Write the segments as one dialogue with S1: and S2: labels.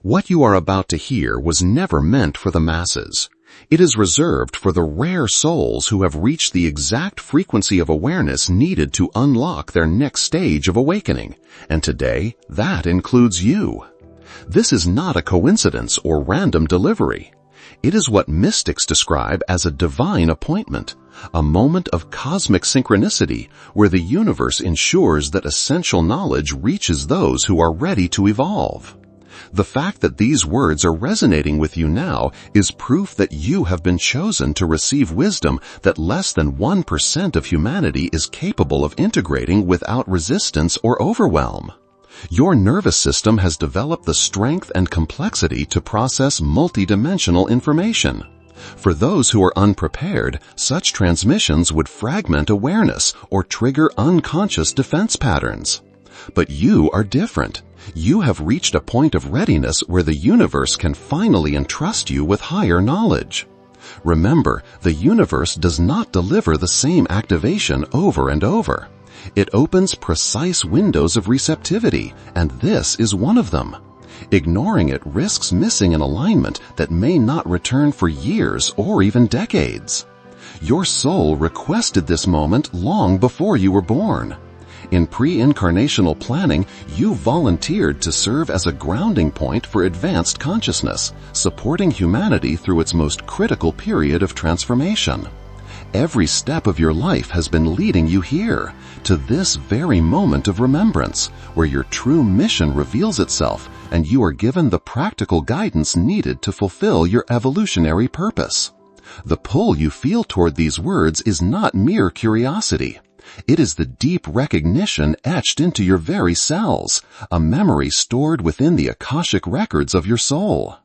S1: What you are about to hear was never meant for the masses. It is reserved for the rare souls who have reached the exact frequency of awareness needed to unlock their next stage of awakening, and today, that includes you. This is not a coincidence or random delivery. It is what mystics describe as a divine appointment, a moment of cosmic synchronicity where the universe ensures that essential knowledge reaches those who are ready to evolve. The fact that these words are resonating with you now is proof that you have been chosen to receive wisdom that less than 1% of humanity is capable of integrating without resistance or overwhelm. Your nervous system has developed the strength and complexity to process multidimensional information. For those who are unprepared, such transmissions would fragment awareness or trigger unconscious defense patterns. But you are different. You have reached a point of readiness where the universe can finally entrust you with higher knowledge. Remember, the universe does not deliver the same activation over and over. It opens precise windows of receptivity, and this is one of them. Ignoring it risks missing an alignment that may not return for years or even decades. Your soul requested this moment long before you were born. In pre-incarnational planning, you volunteered to serve as a grounding point for advanced consciousness, supporting humanity through its most critical period of transformation. Every step of your life has been leading you here, to this very moment of remembrance, where your true mission reveals itself and you are given the practical guidance needed to fulfill your evolutionary purpose. The pull you feel toward these words is not mere curiosity. It is the deep recognition etched into your very cells, a memory stored within the Akashic records of your soul.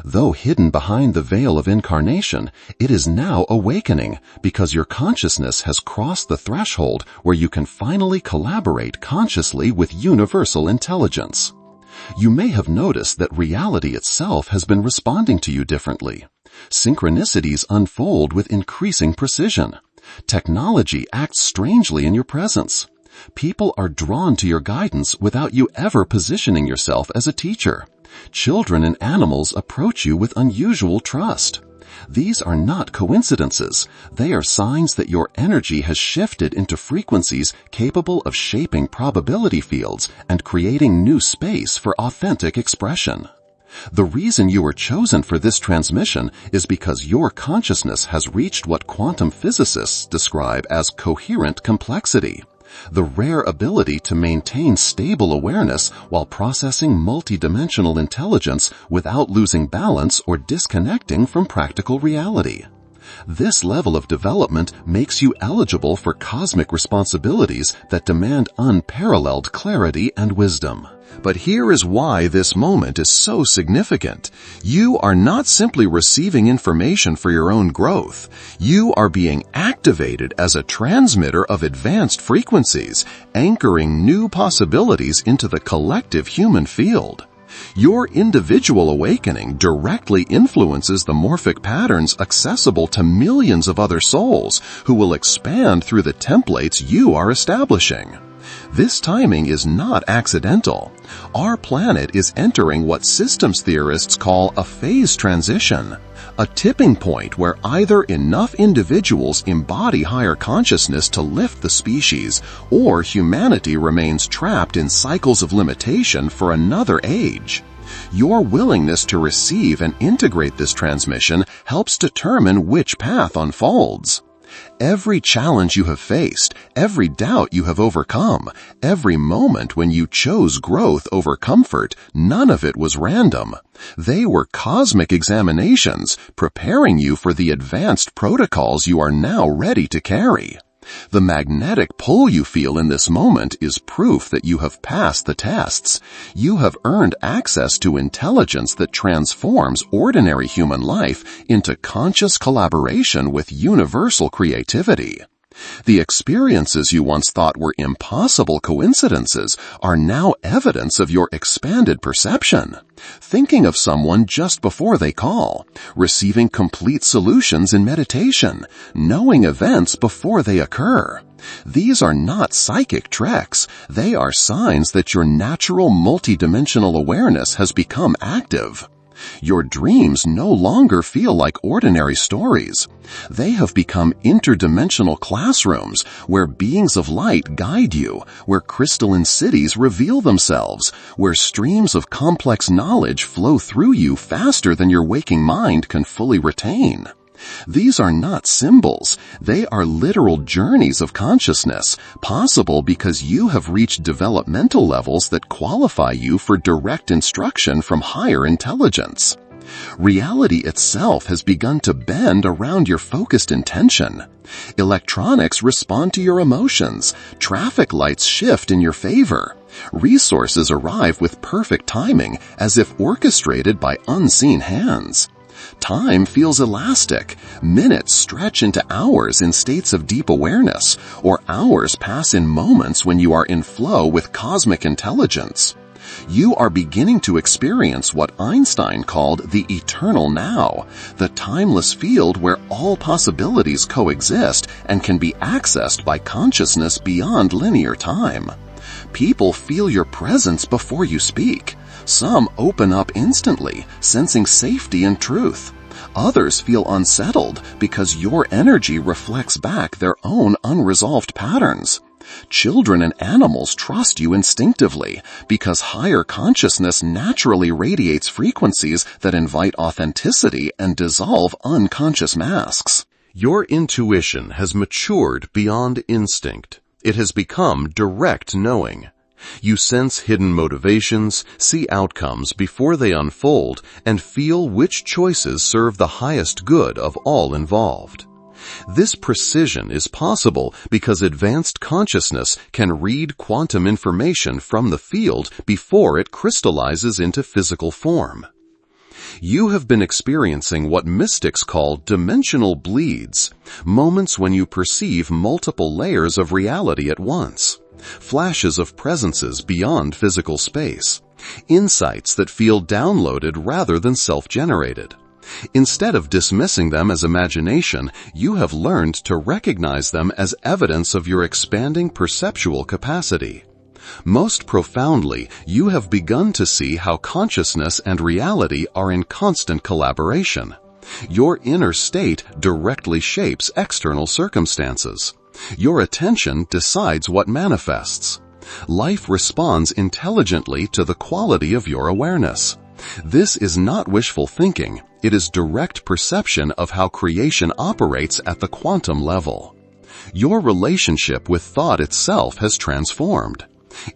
S1: Though hidden behind the veil of incarnation, it is now awakening because your consciousness has crossed the threshold where you can finally collaborate consciously with universal intelligence. You may have noticed that reality itself has been responding to you differently. Synchronicities unfold with increasing precision. Technology acts strangely in your presence. People are drawn to your guidance without you ever positioning yourself as a teacher. Children and animals approach you with unusual trust. These are not coincidences. They are signs that your energy has shifted into frequencies capable of shaping probability fields and creating new space for authentic expression. The reason you were chosen for this transmission is because your consciousness has reached what quantum physicists describe as coherent complexity, the rare ability to maintain stable awareness while processing multidimensional intelligence without losing balance or disconnecting from practical reality. This level of development makes you eligible for cosmic responsibilities that demand unparalleled clarity and wisdom. But here is why this moment is so significant. You are not simply receiving information for your own growth. You are being activated as a transmitter of advanced frequencies, anchoring new possibilities into the collective human field. Your individual awakening directly influences the morphic patterns accessible to millions of other souls who will expand through the templates you are establishing. This timing is not accidental. Our planet is entering what systems theorists call a phase transition, a tipping point where either enough individuals embody higher consciousness to lift the species, or humanity remains trapped in cycles of limitation for another age. Your willingness to receive and integrate this transmission helps determine which path unfolds. Every challenge you have faced, every doubt you have overcome, every moment when you chose growth over comfort, none of it was random. They were cosmic examinations, preparing you for the advanced protocols you are now ready to carry. The magnetic pull you feel in this moment is proof that you have passed the tests. You have earned access to intelligence that transforms ordinary human life into conscious collaboration with universal creativity. The experiences you once thought were impossible coincidences are now evidence of your expanded perception. Thinking of someone just before they call, receiving complete solutions in meditation, knowing events before they occur. These are not psychic tricks. They are signs that your natural multidimensional awareness has become active. Your dreams no longer feel like ordinary stories. They have become interdimensional classrooms where beings of light guide you, where crystalline cities reveal themselves, where streams of complex knowledge flow through you faster than your waking mind can fully retain. These are not symbols. They are literal journeys of consciousness, possible because you have reached developmental levels that qualify you for direct instruction from higher intelligence. Reality itself has begun to bend around your focused intention. Electronics respond to your emotions. Traffic lights shift in your favor. Resources arrive with perfect timing, as if orchestrated by unseen hands. Time feels elastic. Minutes stretch into hours in states of deep awareness, or hours pass in moments when you are in flow with cosmic intelligence. You are beginning to experience what Einstein called the eternal now, the timeless field where all possibilities coexist and can be accessed by consciousness beyond linear time. People feel your presence before you speak. Some open up instantly, sensing safety and truth. Others feel unsettled because your energy reflects back their own unresolved patterns. Children and animals trust you instinctively because higher consciousness naturally radiates frequencies that invite authenticity and dissolve unconscious masks. Your intuition has matured beyond instinct. It has become direct knowing. You sense hidden motivations, see outcomes before they unfold, and feel which choices serve the highest good of all involved. This precision is possible because advanced consciousness can read quantum information from the field before it crystallizes into physical form. You have been experiencing what mystics call dimensional bleeds, moments when you perceive multiple layers of reality at once. Flashes of presences beyond physical space, insights that feel downloaded rather than self-generated. Instead of dismissing them as imagination, you have learned to recognize them as evidence of your expanding perceptual capacity. Most profoundly, you have begun to see how consciousness and reality are in constant collaboration. Your inner state directly shapes external circumstances. Your attention decides what manifests. Life responds intelligently to the quality of your awareness. This is not wishful thinking. It is direct perception of how creation operates at the quantum level. Your relationship with thought itself has transformed.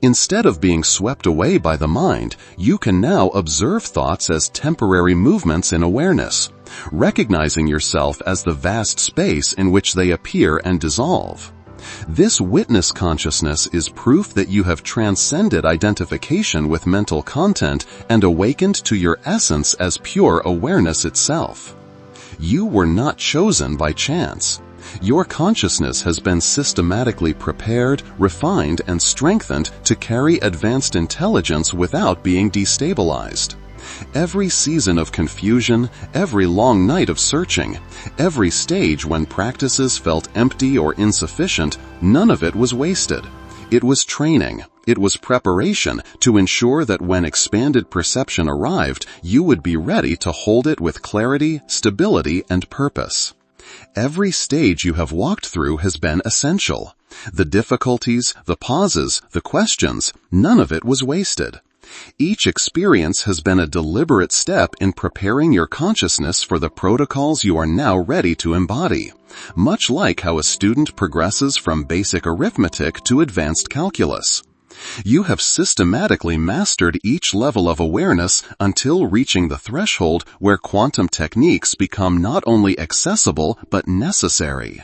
S1: Instead of being swept away by the mind, you can now observe thoughts as temporary movements in awareness, recognizing yourself as the vast space in which they appear and dissolve. This witness consciousness is proof that you have transcended identification with mental content and awakened to your essence as pure awareness itself. You were not chosen by chance. Your consciousness has been systematically prepared, refined, and strengthened to carry advanced intelligence without being destabilized. Every season of confusion, every long night of searching, every stage when practices felt empty or insufficient, none of it was wasted. It was training. It was preparation to ensure that when expanded perception arrived, you would be ready to hold it with clarity, stability, and purpose. Every stage you have walked through has been essential. The difficulties, the pauses, the questions, none of it was wasted. Each experience has been a deliberate step in preparing your consciousness for the protocols you are now ready to embody, much like how a student progresses from basic arithmetic to advanced calculus. You have systematically mastered each level of awareness until reaching the threshold where quantum techniques become not only accessible but necessary.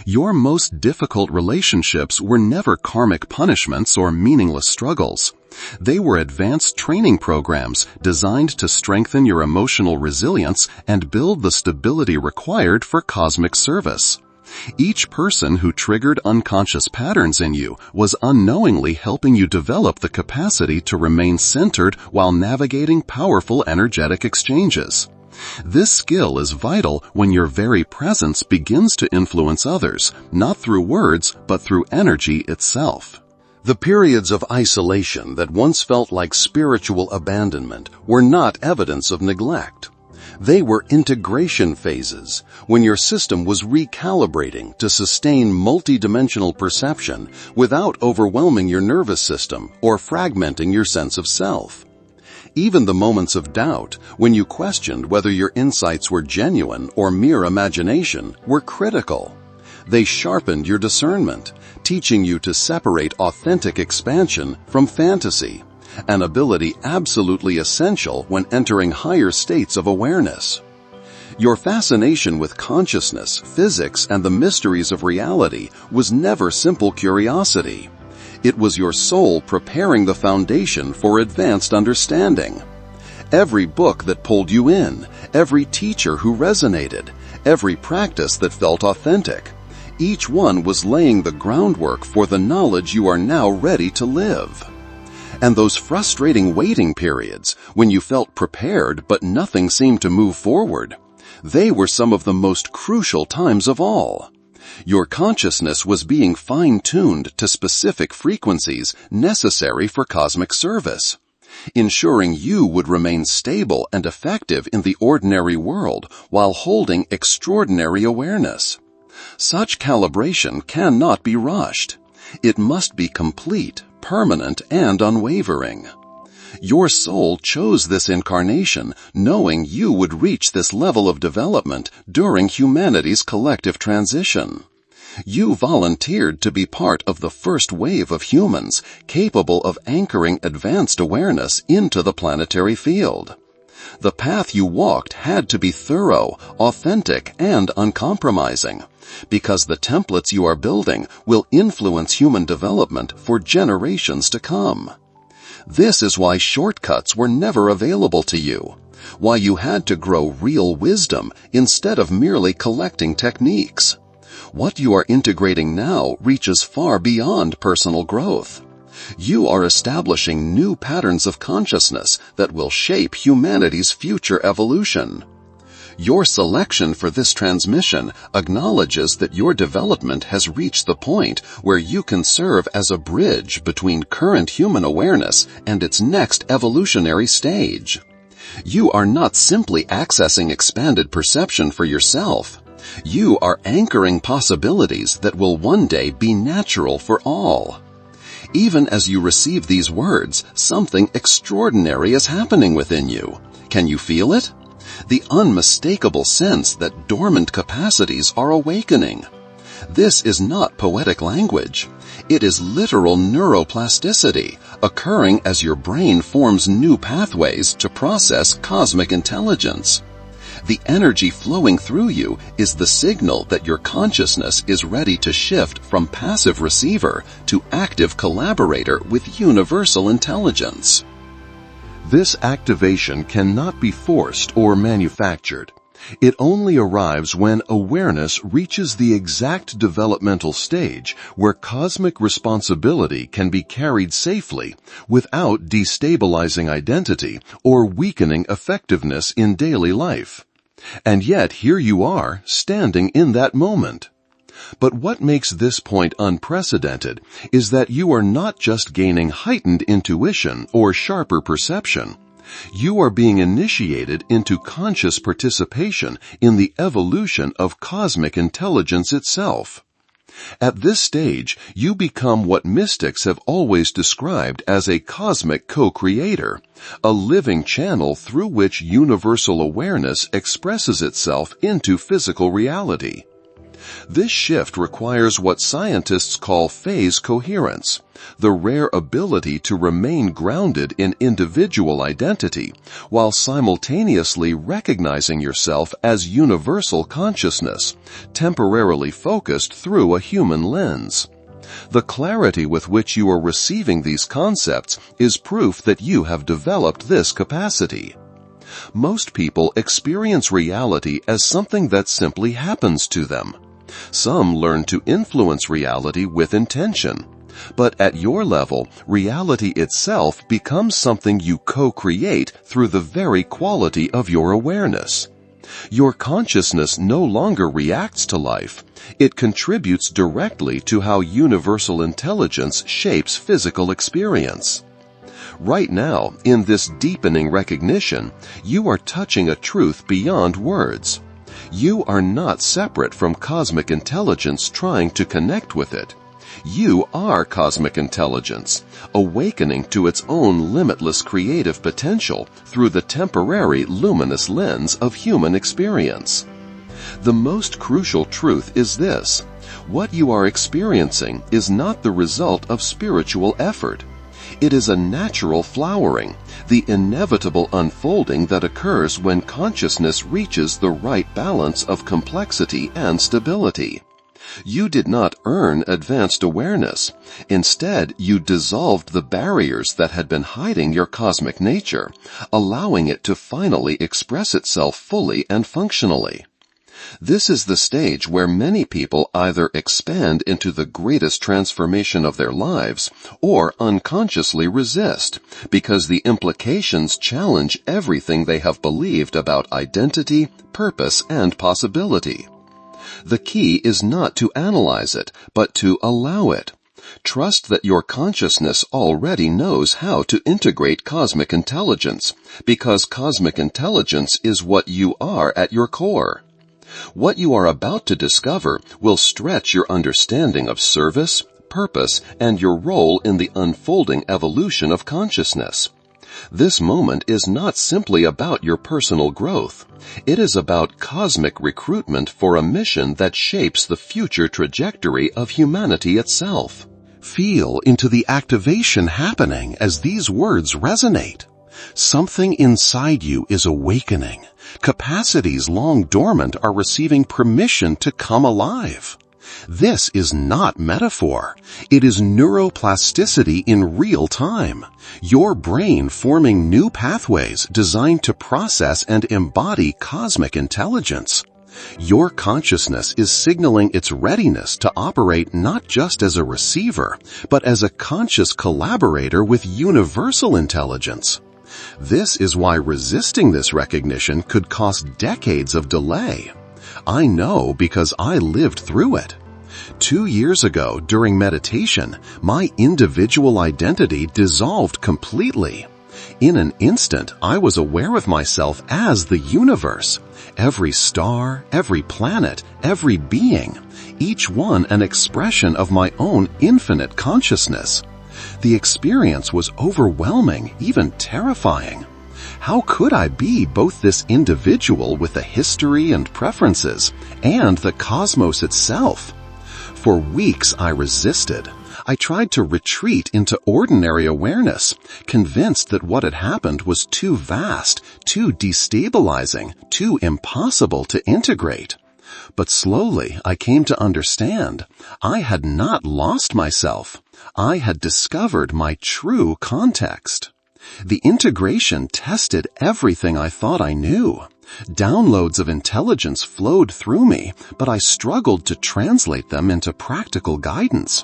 S1: Your most difficult relationships were never karmic punishments or meaningless struggles. They were advanced training programs designed to strengthen your emotional resilience and build the stability required for cosmic service. Each person who triggered unconscious patterns in you was unknowingly helping you develop the capacity to remain centered while navigating powerful energetic exchanges. This skill is vital when your very presence begins to influence others, not through words, but through energy itself. The periods of isolation that once felt like spiritual abandonment were not evidence of neglect. They were integration phases, when your system was recalibrating to sustain multidimensional perception without overwhelming your nervous system or fragmenting your sense of self. Even the moments of doubt, when you questioned whether your insights were genuine or mere imagination, were critical. They sharpened your discernment, teaching you to separate authentic expansion from fantasy, an ability absolutely essential when entering higher states of awareness. Your fascination with consciousness, physics, and the mysteries of reality was never simple curiosity. It was your soul preparing the foundation for advanced understanding. Every book that pulled you in, every teacher who resonated, every practice that felt authentic, each one was laying the groundwork for the knowledge you are now ready to live. And those frustrating waiting periods, when you felt prepared but nothing seemed to move forward, they were some of the most crucial times of all. Your consciousness was being fine-tuned to specific frequencies necessary for cosmic service, ensuring you would remain stable and effective in the ordinary world while holding extraordinary awareness. Such calibration cannot be rushed. It must be complete, permanent, and unwavering. Your soul chose this incarnation knowing you would reach this level of development during humanity's collective transition. You volunteered to be part of the first wave of humans capable of anchoring advanced awareness into the planetary field. The path you walked had to be thorough, authentic, and uncompromising, because the templates you are building will influence human development for generations to come. This is why shortcuts were never available to you, why you had to grow real wisdom instead of merely collecting techniques. What you are integrating now reaches far beyond personal growth. You are establishing new patterns of consciousness that will shape humanity's future evolution. Your selection for this transmission acknowledges that your development has reached the point where you can serve as a bridge between current human awareness and its next evolutionary stage. You are not simply accessing expanded perception for yourself. You are anchoring possibilities that will one day be natural for all. Even as you receive these words, something extraordinary is happening within you. Can you feel it? The unmistakable sense that dormant capacities are awakening. This is not poetic language. It is literal neuroplasticity, occurring as your brain forms new pathways to process cosmic intelligence. The energy flowing through you is the signal that your consciousness is ready to shift from passive receiver to active collaborator with universal intelligence. This activation cannot be forced or manufactured. It only arrives when awareness reaches the exact developmental stage where cosmic responsibility can be carried safely without destabilizing identity or weakening effectiveness in daily life. And yet here you are, standing in that moment. But what makes this point unprecedented is that you are not just gaining heightened intuition or sharper perception. You are being initiated into conscious participation in the evolution of cosmic intelligence itself. At this stage, you become what mystics have always described as a cosmic co-creator, a living channel through which universal awareness expresses itself into physical reality. This shift requires what scientists call phase coherence, the rare ability to remain grounded in individual identity while simultaneously recognizing yourself as universal consciousness, temporarily focused through a human lens. The clarity with which you are receiving these concepts is proof that you have developed this capacity. Most people experience reality as something that simply happens to them. Some learn to influence reality with intention.
S2: But at your level, reality itself becomes something you co-create through the very quality of your awareness. Your consciousness no longer reacts to life. It contributes directly to how universal intelligence shapes physical experience. Right now, in this deepening recognition, you are touching a truth beyond words. You are not separate from cosmic intelligence trying to connect with it. You are cosmic intelligence, awakening to its own limitless creative potential through the temporary luminous lens of human experience. The most crucial truth is this: what you are experiencing is not the result of spiritual effort. It is a natural flowering, the inevitable unfolding that occurs when consciousness reaches the right balance of complexity and stability. You did not earn advanced awareness. Instead, you dissolved the barriers that had been hiding your cosmic nature, allowing it to finally express itself fully and functionally. This is the stage where many people either expand into the greatest transformation of their lives or unconsciously resist, because the implications challenge everything they have believed about identity, purpose, and possibility. The key is not to analyze it, but to allow it. Trust that your consciousness already knows how to integrate cosmic intelligence, because cosmic intelligence is what you are at your core. What you are about to discover will stretch your understanding of service, purpose, and your role in the unfolding evolution of consciousness. This moment is not simply about your personal growth. It is about cosmic recruitment for a mission that shapes the future trajectory of humanity itself.
S1: Feel into the activation happening as these words resonate. Something inside you is awakening. Capacities long dormant are receiving permission to come alive. This is not metaphor. It is neuroplasticity in real time. Your brain forming new pathways designed to process and embody cosmic intelligence. Your consciousness is signaling its readiness to operate not just as a receiver, but as a conscious collaborator with universal intelligence. This is why resisting this recognition could cost decades of delay. I know because I lived through it. 2 years ago, during meditation, my individual identity dissolved completely. In an instant, I was aware of myself as the universe. Every star, every planet, every being, each one an expression of my own infinite consciousness. The experience was overwhelming, even terrifying. How could I be both this individual with a history and preferences and the cosmos itself? For weeks I resisted. I tried to retreat into ordinary awareness, convinced that what had happened was too vast, too destabilizing, too impossible to integrate. But slowly I came to understand I had not lost myself. I had discovered my true context. The integration tested everything I thought I knew. Downloads of intelligence flowed through me, but I struggled to translate them into practical guidance.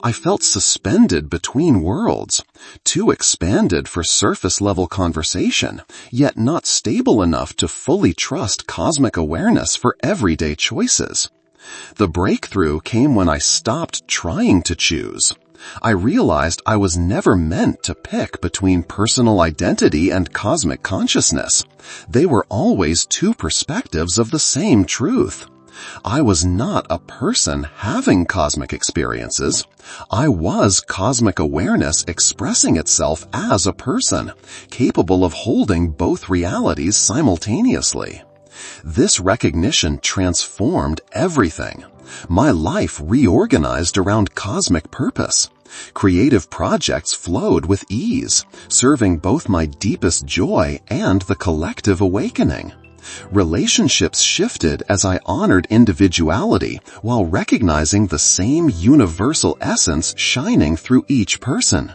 S1: I felt suspended between worlds, too expanded for surface-level conversation, yet not stable enough to fully trust cosmic awareness for everyday choices. The breakthrough came when I stopped trying to choose. I realized I was never meant to pick between personal identity and cosmic consciousness. They were always two perspectives of the same truth. I was not a person having cosmic experiences. I was cosmic awareness expressing itself as a person, capable of holding both realities simultaneously. This recognition transformed everything. My life reorganized around cosmic purpose. Creative projects flowed with ease, serving both my deepest joy and the collective awakening. Relationships shifted as I honored individuality while recognizing the same universal essence shining through each person.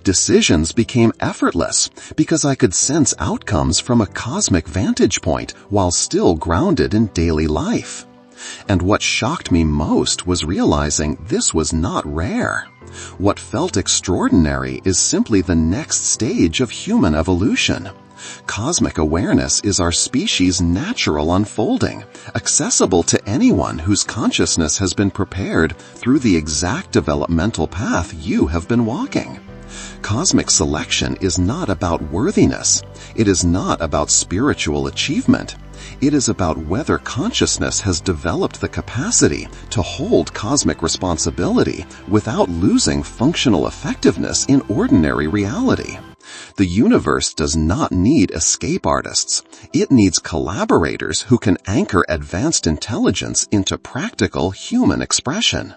S1: Decisions became effortless because I could sense outcomes from a cosmic vantage point while still grounded in daily life. And what shocked me most was realizing this was not rare. What felt extraordinary is simply the next stage of human evolution. Cosmic awareness is our species' natural unfolding, accessible to anyone whose consciousness has been prepared through the exact developmental path you have been walking. Cosmic selection is not about worthiness. It is not about spiritual achievement. It is about whether consciousness has developed the capacity to hold cosmic responsibility without losing functional effectiveness in ordinary reality. The universe does not need escape artists. It needs collaborators who can anchor advanced intelligence into practical human expression.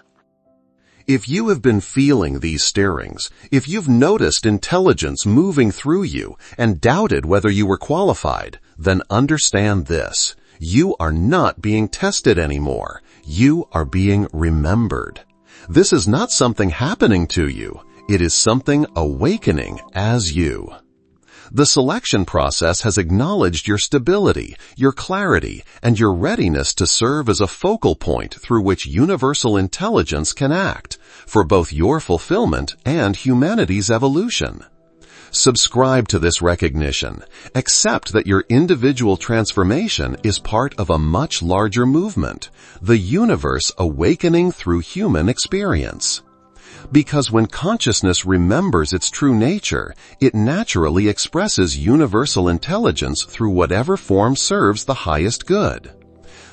S2: If you have been feeling these stirrings, if you've noticed intelligence moving through you and doubted whether you were qualified, then understand this. You are not being tested anymore. You are being remembered. This is not something happening to you. It is something awakening as you. The selection process has acknowledged your stability, your clarity, and your readiness to serve as a focal point through which universal intelligence can act for both your fulfillment and humanity's evolution. Subscribe to this recognition. Accept that your individual transformation is part of a much larger movement, the universe awakening through human experience. Because when consciousness remembers its true nature, it naturally expresses universal intelligence through whatever form serves the highest good.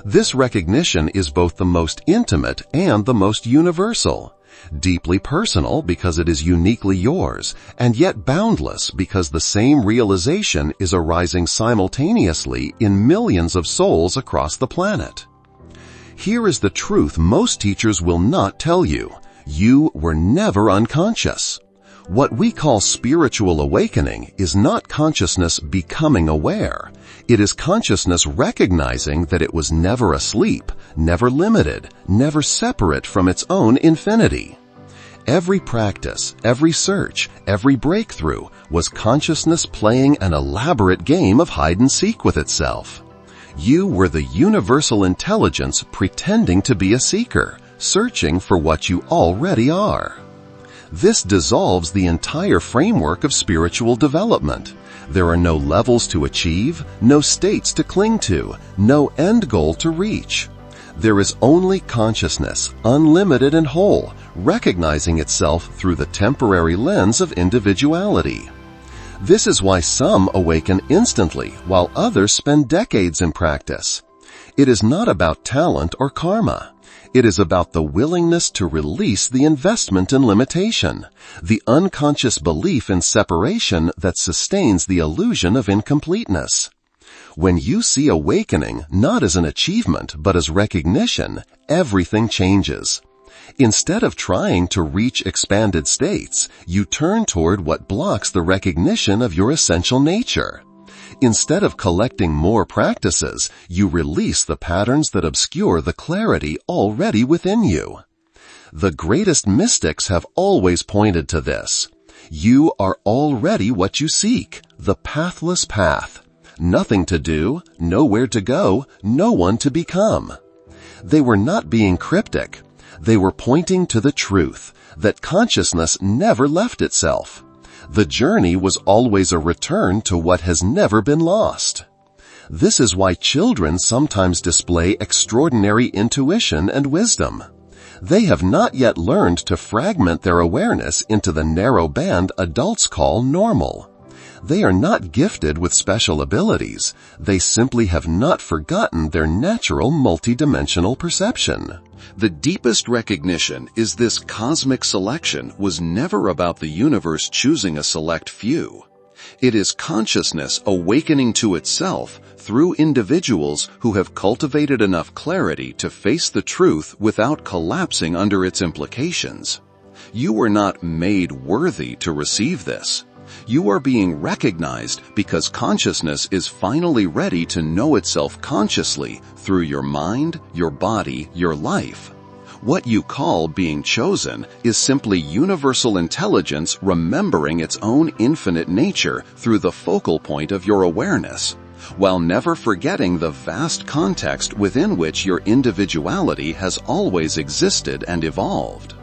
S2: This recognition is both the most intimate and the most universal, deeply personal because it is uniquely yours, and yet boundless because the same realization is arising simultaneously in millions of souls across the planet. Here is the truth most teachers will not tell you. You were never unconscious. What we call spiritual awakening is not consciousness becoming aware. It is consciousness recognizing that it was never asleep, never limited, never separate from its own infinity. Every practice, every search, every breakthrough was consciousness playing an elaborate game of hide-and-seek with itself. You were the universal intelligence pretending to be a seeker, searching for what you already are. This dissolves the entire framework of spiritual development. There are no levels to achieve, no states to cling to, no end goal to reach. There is only consciousness, unlimited and whole, recognizing itself through the temporary lens of individuality. This is why some awaken instantly, while others spend decades in practice. It is not about talent or karma. It is about the willingness to release the investment in limitation, the unconscious belief in separation that sustains the illusion of incompleteness. When you see awakening not as an achievement but as recognition, everything changes. Instead of trying to reach expanded states, you turn toward what blocks the recognition of your essential nature. Instead of collecting more practices, you release the patterns that obscure the clarity already within you. The greatest mystics have always pointed to this. You are already what you seek, the pathless path. Nothing to do, nowhere to go, no one to become. They were not being cryptic. They were pointing to the truth, that consciousness never left itself. The journey was always a return to what has never been lost. This is why children sometimes display extraordinary intuition and wisdom. They have not yet learned to fragment their awareness into the narrow band adults call normal. They are not gifted with special abilities. They simply have not forgotten their natural multidimensional perception.
S1: The deepest recognition is this cosmic selection was never about the universe choosing a select few. It is consciousness awakening to itself through individuals who have cultivated enough clarity to face the truth without collapsing under its implications. You were not made worthy to receive this. You are being recognized because consciousness is finally ready to know itself consciously through your mind, your body, your life. What you call being chosen is simply universal intelligence remembering its own infinite nature through the focal point of your awareness. while never forgetting the vast context within which your individuality has always existed and evolved.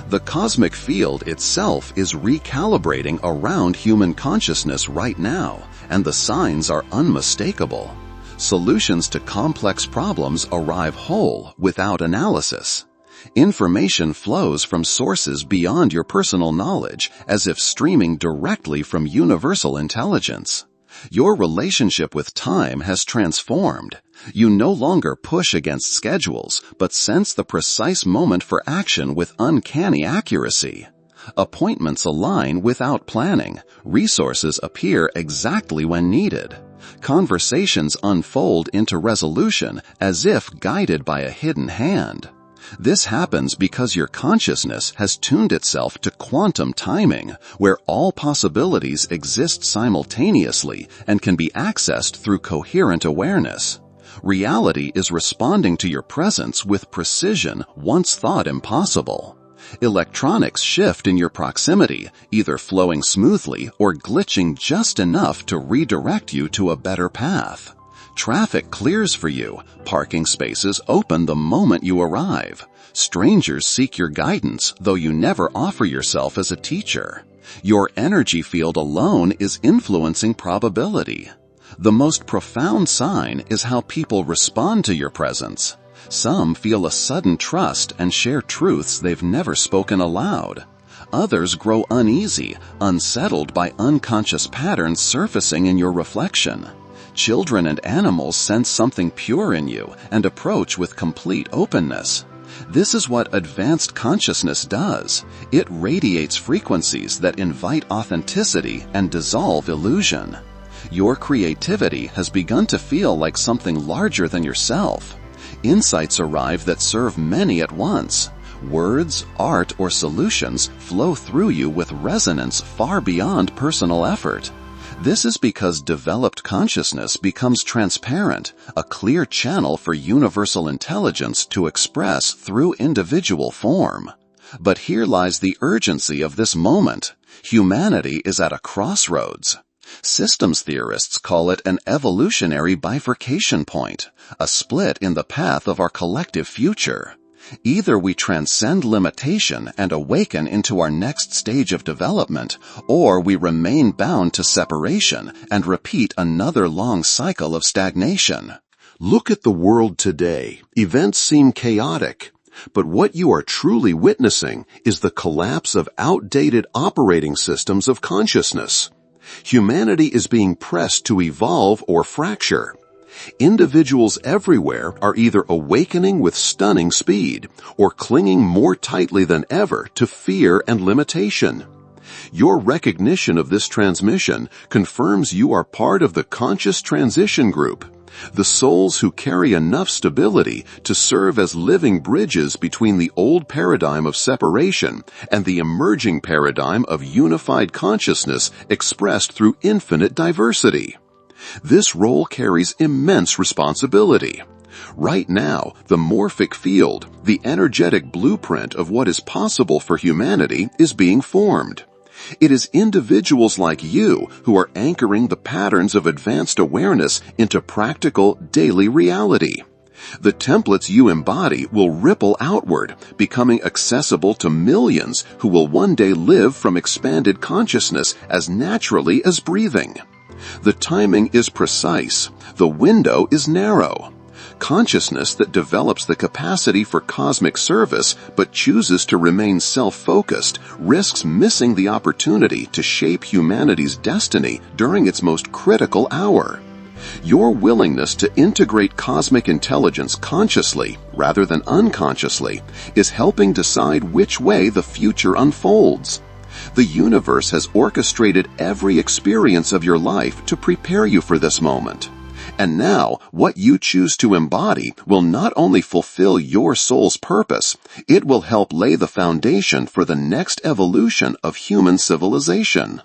S1: The cosmic field itself is recalibrating around human consciousness right now, and the signs are unmistakable. Solutions to complex problems arrive whole, without analysis. Information flows from sources beyond your personal knowledge, as if streaming directly from universal intelligence. Your relationship with time has transformed. You no longer push against schedules, but sense the precise moment for action with uncanny accuracy. Appointments align without planning. Resources appear exactly when needed. Conversations unfold into resolution as if guided by a hidden hand. This happens because your consciousness has tuned itself to quantum timing, where all possibilities exist simultaneously and can be accessed through coherent awareness. Reality is responding to your presence with precision once thought impossible. Electronics shift in your proximity, either flowing smoothly or glitching just enough to redirect you to a better path. Traffic clears for you. Parking spaces open the moment you arrive. Strangers seek your guidance, though you never offer yourself as a teacher. Your energy field alone is influencing probability. The most profound sign is how people respond to your presence. Some feel a sudden trust and share truths they've never spoken aloud. Others grow uneasy, unsettled by unconscious patterns surfacing in your reflection. Children and animals sense something pure in you and approach with complete openness. This is what advanced consciousness does. It radiates frequencies that invite authenticity and dissolve illusion. Your creativity has begun to feel like something larger than yourself. Insights arrive that serve many at once. Words, art, or solutions flow through you with resonance far beyond personal effort. This is because developed consciousness becomes transparent, a clear channel for universal intelligence to express through individual form. But here lies the urgency of this moment. Humanity is at a crossroads. Systems theorists call it an evolutionary bifurcation point, a split in the path of our collective future. Either we transcend limitation and awaken into our next stage of development, or we remain bound to separation and repeat another long cycle of stagnation.
S2: Look at the world today. Events seem chaotic, but what you are truly witnessing is the collapse of outdated operating systems of consciousness. Humanity is being pressed to evolve or fracture. Individuals everywhere are either awakening with stunning speed or clinging more tightly than ever to fear and limitation. Your recognition of this transmission confirms you are part of the conscious transition group, the souls who carry enough stability to serve as living bridges between the old paradigm of separation and the emerging paradigm of unified consciousness expressed through infinite diversity. This role carries immense responsibility. Right now, the morphic field, the energetic blueprint of what is possible for humanity, is being formed. It is individuals like you who are anchoring the patterns of advanced awareness into practical, daily reality. The templates you embody will ripple outward, becoming accessible to millions who will one day live from expanded consciousness as naturally as breathing. The timing is precise. The window is narrow. Consciousness that develops the capacity for cosmic service but chooses to remain self-focused risks missing the opportunity to shape humanity's destiny during its most critical hour. Your willingness to integrate cosmic intelligence consciously rather than unconsciously is helping decide which way the future unfolds. The universe has orchestrated every experience of your life to prepare you for this moment. And now, what you choose to embody will not only fulfill your soul's purpose, it will help lay the foundation for the next evolution of human civilization.